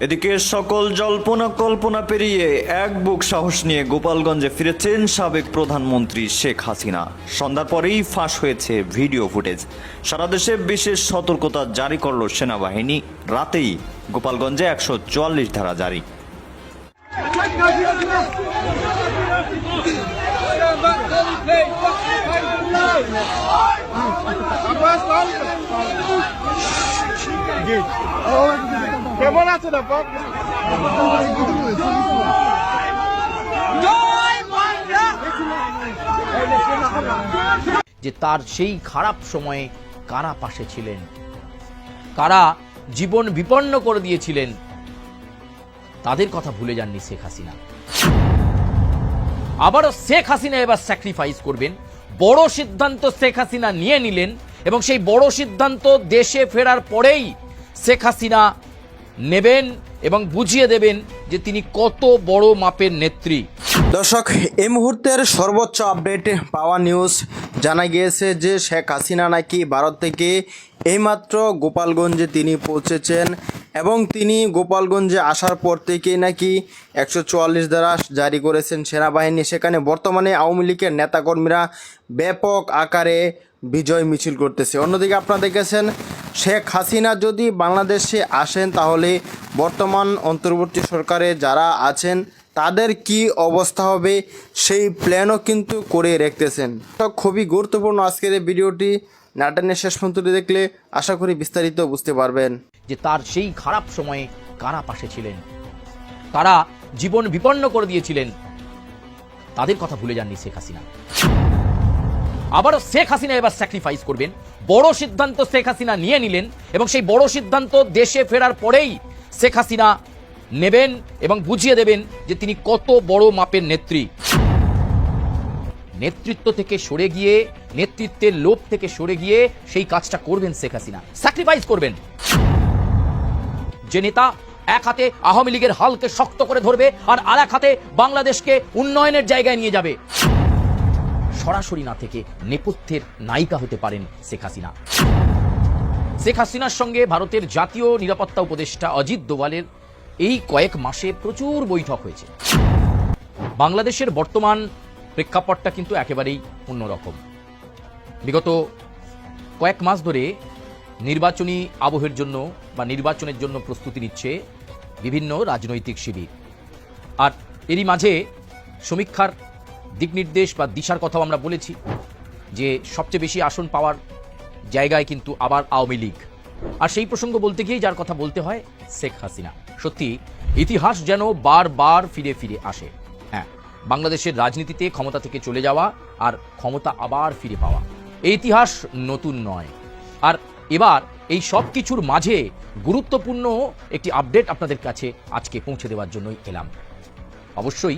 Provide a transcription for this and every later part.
এদিকে সকল জল্পনা কল্পনা পেরিয়ে এক বুক সাহস নিয়ে গোপালগঞ্জে ফিরেছেন সাবেক প্রধানমন্ত্রী শেখ হাসিনা। সন্ধ্যার পরেই ফাঁস হয়েছে ভিডিও ফুটেজ। সারা দেশে বিশেষ সতর্কতা জারি করল সেনাবাহিনী। রাতেই গোপালগঞ্জে 144 ধারা জারি। কেমন আছে না যে তার সেই খারাপ সময়ে কারা পাশে ছিলেন, কারা জীবন বিপন্ন করে দিয়েছিলেন, তাদের কথা ভুলে যাননি শেখ হাসিনা। আবারও শেখ হাসিনা এবার স্যাক্রিফাইস করবেন। বড় সিদ্ধান্ত শেখ হাসিনা নিয়ে নিলেন এবং সেই বড় সিদ্ধান্ত দেশে ফেরার পরেই শেখ হাসিনা নেবেন এবং বুঝিয়ে দেবেন যে তিনি কত বড় মাপের নেত্রী। দর্শক, এই মুহূর্তের সর্বোচ্চ আপডেট পাওয়া নিউজ জানা গিয়েছে যে শেখ হাসিনা নাকি ভারত থেকে এইমাত্র গোপালগঞ্জে তিনি পৌঁছেছেন এবং তিনি গোপালগঞ্জে আসার পর থেকেই নাকি 144 ধারা জারি করেছেন সেনাবাহিনী। সেখানে বর্তমানে আওয়ামী লীগের নেতাকর্মীরা ব্যাপক আকারে বিজয় মিছিল করতেছে। অন্যদিকে আপনারা দেখেছেন শেখ হাসিনা যদি বাংলাদেশে আসেন তাহলে বর্তমান অন্তর্বর্তী সরকারে যারা আছেন তাদের কি অবস্থা হবে সেই প্ল্যানও কিন্তু করে রেখেছেন। খুবই গুরুত্বপূর্ণ আজকের এই ভিডিওটি, নাটনের শেষ পর্যন্ত দেখলে আশা করি বিস্তারিত বুঝতে পারবেন যে তার সেই খারাপ সময়ে কারা পাশে ছিলেন, কারা জীবন বিপন্ন করে দিয়েছিলেন, তাদের কথা ভুলে যাননি শেখ হাসিনা। আবারও শেখ হাসিনা এবার স্যাক্রিফাইস করবেন। বড় সিদ্ধান্ত শেখ হাসিনা নিয়ে নিলেন এবং সেই বড় সিদ্ধান্ত দেশে ফেরার পরেই শেখ হাসিনা নেবেন এবং বুঝিয়ে দেবেন যে তিনি কত বড় মাপের নেত্রী। নেতৃত্ব থেকে সরে গিয়ে, নেতৃত্বের লোভ থেকে সরে গিয়ে সেই কাজটা করবেন শেখ হাসিনা, স্যাক্রিফাইস করবেন। যে নেতা এক হাতে আওয়ামী লীগের হালকে শক্ত করে ধরবে আর আরেক হাতে বাংলাদেশকে উন্নয়নের জায়গায় নিয়ে যাবে, সরাসরি না থেকে নেপথ্যের নায়িকা হতে পারেন শেখ হাসিনা। শেখ হাসিনার সঙ্গে ভারতের জাতীয় নিরাপত্তা উপদেষ্টা অজিত দোভালের এই কয়েক মাসে প্রচুর বৈঠক হয়েছে। বাংলাদেশের বর্তমান প্রেক্ষাপটটা কিন্তু একেবারেই অন্যরকম। বিগত কয়েক মাস ধরে নির্বাচনী আবহের জন্য বা নির্বাচনের জন্য প্রস্তুতি নিচ্ছে বিভিন্ন রাজনৈতিক শিবির। আর এরই মাঝে সমীক্ষার দিক নির্দেশ বা দিশার কথাও আমরা বলেছি যে সবচেয়ে বেশি আসন পাওয়ার জায়গায় কিন্তু আবার আওয়ামী লীগ। আর সেই প্রসঙ্গ বলতে গিয়েই যার কথা বলতে হয় শেখ হাসিনা। সত্যি ইতিহাস যেন বারবার ফিরে ফিরে আসে। হ্যাঁ, বাংলাদেশের রাজনীতিতে ক্ষমতা থেকে চলে যাওয়া আর ক্ষমতা আবার ফিরে পাওয়া, এই ইতিহাস নতুন নয়। আর এবার এই সব কিছুর মাঝে গুরুত্বপূর্ণ একটি আপডেট আপনাদের কাছে আজকে পৌঁছে দেওয়ার জন্যই এলাম। অবশ্যই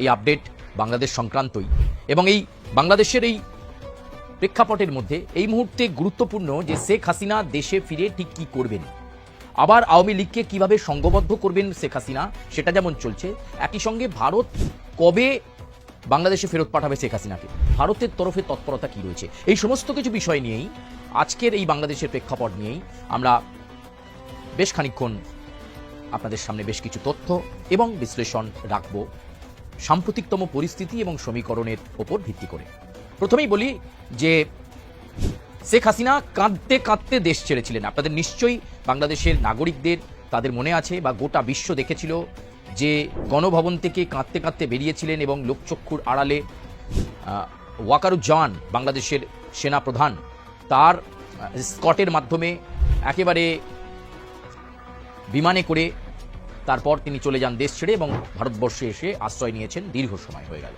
এই আপডেট বাংলাদেশ সংক্রান্তই এবং এই বাংলাদেশের এই প্রেক্ষাপটের মধ্যে এই মুহূর্তে গুরুত্বপূর্ণ যে শেখ হাসিনা দেশে ফিরে ঠিক কি করবেন, আবার আওয়ামী লীগকে কিভাবে সংঘবদ্ধ করবেন শেখ হাসিনা, সেটা যেমন চলছে, একই সঙ্গে ভারত কবে বাংলাদেশে ফেরত পাঠাবে শেখ হাসিনাকে, ভারতের তরফে তৎপরতা কি রয়েছে, এই সমস্ত কিছু বিষয় নিয়েই আজকের এই বাংলাদেশের প্রেক্ষাপট নিয়েই আমরা বেশ খানিকক্ষণ আপনাদের সামনে বেশ কিছু তথ্য এবং বিশ্লেষণ রাখব সাম্প্রতিকতম পরিস্থিতি এবং সমীকরণের ওপর ভিত্তি করে। প্রথমেই বলি যে শেখ হাসিনা কাঁদতে কাঁদতে দেশ ছেড়েছিলেন। আপনাদের নিশ্চয়ই বাংলাদেশের নাগরিকদের তাদের মনে আছে বা গোটা বিশ্ব দেখেছিল যে গণভবন থেকে কাঁদতে কাঁদতে বেরিয়েছিলেন এবং লোকচক্ষুর আড়ালে ওয়াকারুজ্জামান বাংলাদেশের সেনা প্রধান তার স্কটের মাধ্যমে একেবারে বিমানে করে তারপর তিনি চলে যান দেশ ছেড়ে এবং ভারতবর্ষে এসে আশ্রয় নিয়েছেন। দীর্ঘ সময় হয়ে গেল।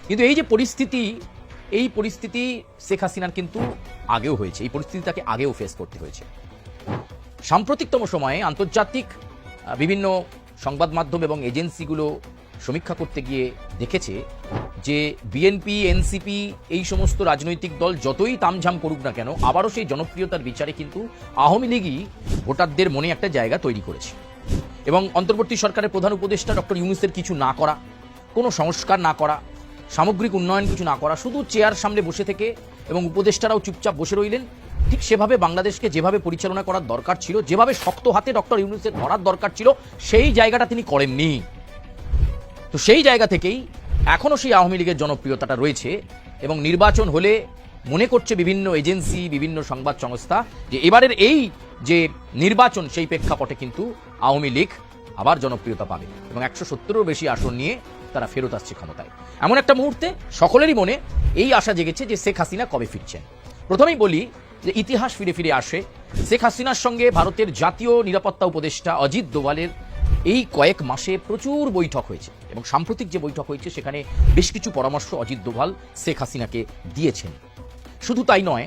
কিন্তু এই যে পরিস্থিতি, এই পরিস্থিতি শেখ হাসিনার কিন্তু আগেও হয়েছে, এই পরিস্থিতি তাকে আগেও ফেস করতে হয়েছে। সাম্প্রতিকতম সময়ে আন্তর্জাতিক বিভিন্ন সংবাদ মাধ্যম এবং এজেন্সিগুলো সমীক্ষা করতে গিয়ে দেখেছে যে বিএনপি, এনসিপি এই সমস্ত রাজনৈতিক দল যতই তামঝাম করুক না কেন, আবারও সেই জনপ্রিয়তার বিচারে কিন্তু আওয়ামী লীগই ভোটারদের মনে একটা জায়গা তৈরি করেছে। এবং অন্তর্বর্তী সরকারের প্রধান উপদেষ্টা ডক্টর ইউনূসের কিছু না করা, কোনো সংস্কার না করা, সামগ্রিক উন্নয়ন কিছু না করা, শুধু চেয়ার সামনে বসে থেকে এবং উপদেষ্টারাও চুপচাপ বসে রইলেন, ঠিক সেভাবে বাংলাদেশকে যেভাবে পরিচালনা করার দরকার ছিল, যেভাবে শক্ত হাতে ডক্টর ইউনূসের ধরার দরকার ছিল, সেই জায়গাটা তিনি করেননি। তো সেই জায়গা থেকেই এখনো সেই আওয়ামী লীগের জনপ্রিয়তাটা রয়েছে এবং নির্বাচন হলে মনে করছে বিভিন্ন এজেন্সি, বিভিন্ন সংবাদ সংস্থা যে এবারের এই যে নির্বাচন সেই প্রেক্ষাপটে কিন্তু আওয়ামী লীগ আবার জনপ্রিয়তা পাবে এবং 170-এরও বেশি আসন নিয়ে তারা ফেরত আসছে ক্ষমতায়। এমন একটা মুহূর্তে সকলেরই মনে এই আশা জেগেছে যে শেখ হাসিনা কবে ফিরছেন। প্রথমেই বলি যে ইতিহাস ফিরে ফিরে আসে। শেখ হাসিনার সঙ্গে ভারতের জাতীয় নিরাপত্তা উপদেষ্টা অজিত দোভালের এই কয়েক মাসে প্রচুর বৈঠক হয়েছে এবং সাম্প্রতিক যে বৈঠক হয়েছে সেখানে বেশ কিছু পরামর্শ অজিত দোভাল শেখ হাসিনাকে দিয়েছেন। শুধু তাই নয়,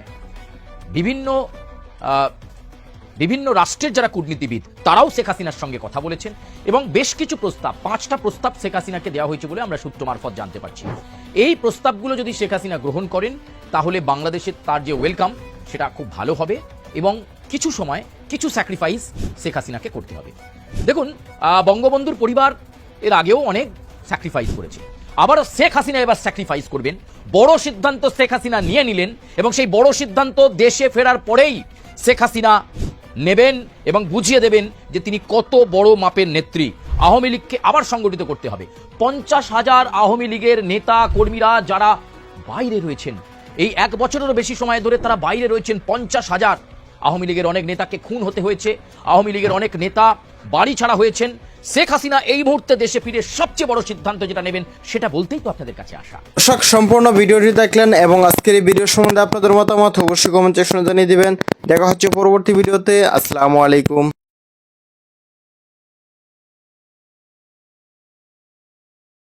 বিভিন্ন রাষ্ট্রের যারা কূটনীতিবিদ তারাও শেখ হাসিনার সঙ্গে কথা বলেছেন এবং বেশ কিছু প্রস্তাব, 5টা প্রস্তাব শেখ হাসিনাকে দেওয়া হয়েছে বলে আমরা সূত্র মারফত জানতে পারছি। এই প্রস্তাবগুলো যদি শেখ হাসিনা গ্রহণ করেন তাহলে বাংলাদেশের তার যে ওয়েলকাম সেটা খুব ভালো হবে এবং কিছু সময় কিছু স্যাক্রিফাইস শেখ হাসিনাকে করতে হবে। দেখুন, বঙ্গবন্ধুর পরিবার এর আগেও অনেক স্যাক্রিফাইস করেছে, আবার শেখ হাসিনা এবার স্যাক্রিফাইস করবেন। বড় সিদ্ধান্ত শেখ হাসিনা নিয়ে নিলেন এবং সেই বড় সিদ্ধান্ত দেশে ফেরার পরেই শেখ হাসিনা নেবেন এবং বুঝিয়ে দেবেন যে তিনি কত বড় মাপের নেত্রী। আওয়ামী লীগকে আবার সংগঠিত করতে হবে। 50,000 আওয়ামী লীগের নেতা কর্মীরা যারা বাইরে রয়েছেন, এই 1 বছরেরও বেশি সময় ধরে তারা বাইরে রয়েছেন। 50,000 আওয়ামী লীগের অনেক নেতাকে খুন হতে হয়েছে, আওয়ামী লীগের অনেক নেতা বাড়ি ছাড়া হয়েছেন। শেখ হাসিনা এই মুহূর্তে দেশে ফিরে সবচেয়ে বড় সিদ্ধান্ত যেটা নেবেন সেটা বলতেই তো আপনাদের কাছে আসা। দর্শক, সম্পূর্ণ ভিডিওটি দেখলেন এবং আজকের এই ভিডিও সম্বন্ধে আপনাদের মতামত অবশ্যই কমেন্ট সেকশনে জানিয়ে দিবেন। দেখা হচ্ছে পরবর্তী ভিডিওতে। আসসালামু আলাইকুম।